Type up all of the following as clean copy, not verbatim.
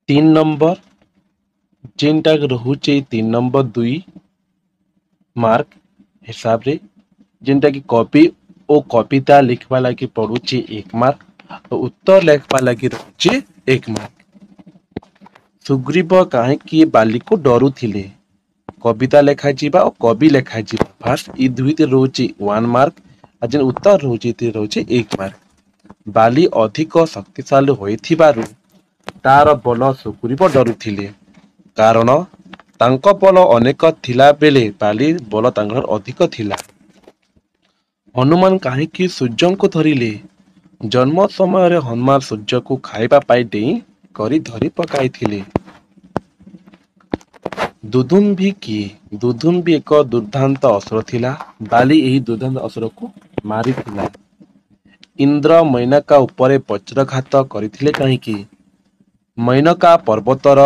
तीन नंबर जेनटा रोचे 3 number 2 mark हिसाब रे जेनटा कि कवि और कविता लिखवा लगी पड़ुचे 1 मार्क और उत्तर लिखवा लगी रोचे 1 मार्क। सुग्रीव कहीं बाली को डरू थिले कविता लेखा जीवा और कवि लेखा जीवा फास्ट ई दुईट रोचे 1 मार्क और जेन उत्तर रोचे 1 मार्क। बाली अधिक शक्तिशाली होइथिबारु तार बल सुग्रीव डरुथिले कारण तांको बल अनेक थिला बेले बाली बल तांकर अधिक थिला। हनुमान कहीं सूर्य को धरिले जन्म समय हनुमान सूर्य को खाइबा पाई डेई करी धरी पकाई थिले। दुदुम्बी किए दुदुम्बी एक दुर्दांत असुर थिला बाली यही दुर्दांत असुर को मारी थिला। इंद्र मैनका उपरे वज्रघात करथिले कहीं मैनका पर्वतर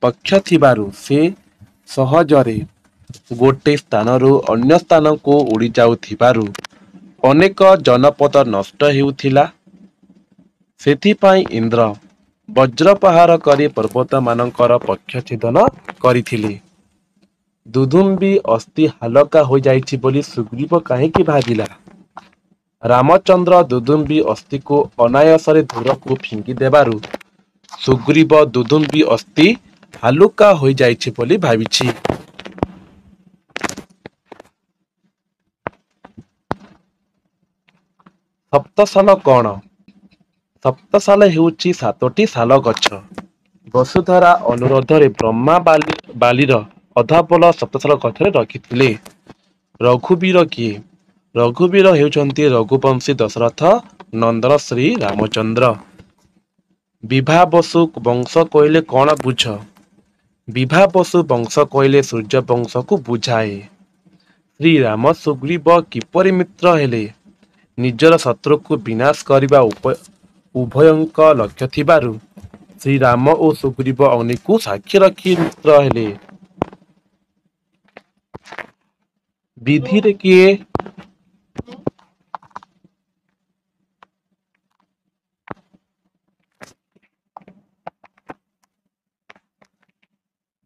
पक्ष थिबारु से सहजरे गोटे स्थानरू अन्य स्थान को उड़ी जाउथिबारु अनेक जनपद नष्ट हेउथिला। सेथिपाई इंद्र वज्र प्रहार करी पर्वत मानकर पक्ष छेदन करथिले। दुदुम्बी अस्थि हालका हो जाइछि बोली सुग्रीव काहेकि भाबिला। रामचंद्र दुदुम्बी अस्थि को अनायासरे दूर को फिंगी देबारु सुग्रीव दुदुम्बी अस्थि हालुका हो जाइछि बोली भाबिछि। सप्तसाल कौन सप्तसाल हेउछि 7टी साल गछ। वसुधरा अनुरोध रे ब्रह्मा बालीर अधापल सप्तसाल गछरे रखिथिले। रघुवीर किए रघुवीर हेउछन्ति रघुवंशी दशरथ नंदन श्री रामचंद्र। विभा बसु वंश कहले कौन बुझ विभा बसु वंश कहले सूर्य वंश को बुझाए। श्री राम सुग्रीव किपरि मित्र हेले निजर शत्रु को विनाश करने उभयंक लक्ष्य थिबारु श्री राम और सुग्रीव अग्नि को साक्षी रखी मित्र हेले। विधि रे किए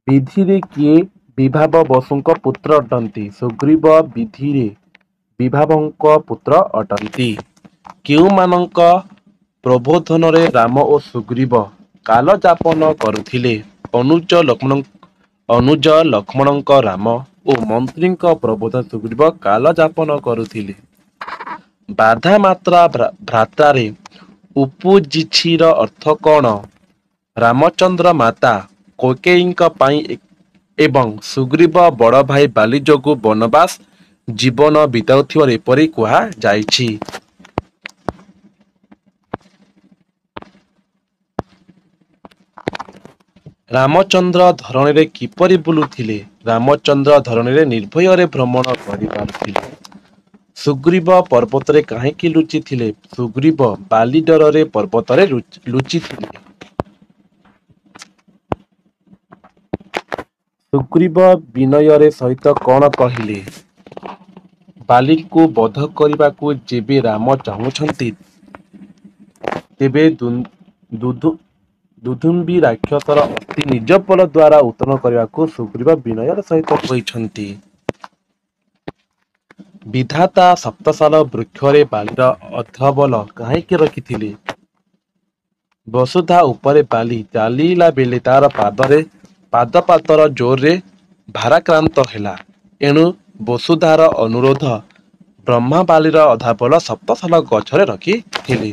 विधिरे किए विभाव बसुंक पुत्र अटंती सुग्रीव विधिरे विभावंक पुत्र अटंती। केउमानंक प्रबोधन रे राम और सुग्रीव काल जापन करुथिले। अनुज लक्ष्मणंक राम और मंत्रींक प्रबोधन सुग्रीव काल जापन करुथिले। बाधा मात्रा भ्रातारे उपुजिछिर अर्थ कौन रामचंद्र माता कैकेयींक पाई एवं सुग्रीव बड़ भाई बाली जोगु वनवास जीवन बिताउथिबार एपरि कुहा जाइछि। रामचंद्र धरणी रे किपरि बुलुथिले रामचंद्र धरणी रे निर्भय रे भ्रमण करिपारुथिले। सुग्रीव पर्वत रे काहेकि लुचिथिले सुग्रीव बाली डर रे पर्वत रे लुचिथिले। सुग्रीव विनय सहित कौन कहले बाली को बध करने को जेबे राम चाहूछंती तेबे दुदुम्बी राक्षसर अस्थि निज बल द्वारा उत्तोलन करने को सुग्रीव विनय सहित कहते। विधाता सप्तसाल वृक्षरे बालीर अधबल काहेकि रखिथिले वसुधा उपरे बाली चालीला बेले तार पादपातर जोर रे भाराक्रांत हेला एणु वसुधार अनुरोध ब्रह्मा बालीर अधाबल सप्तसाल गछरे रखिथिले।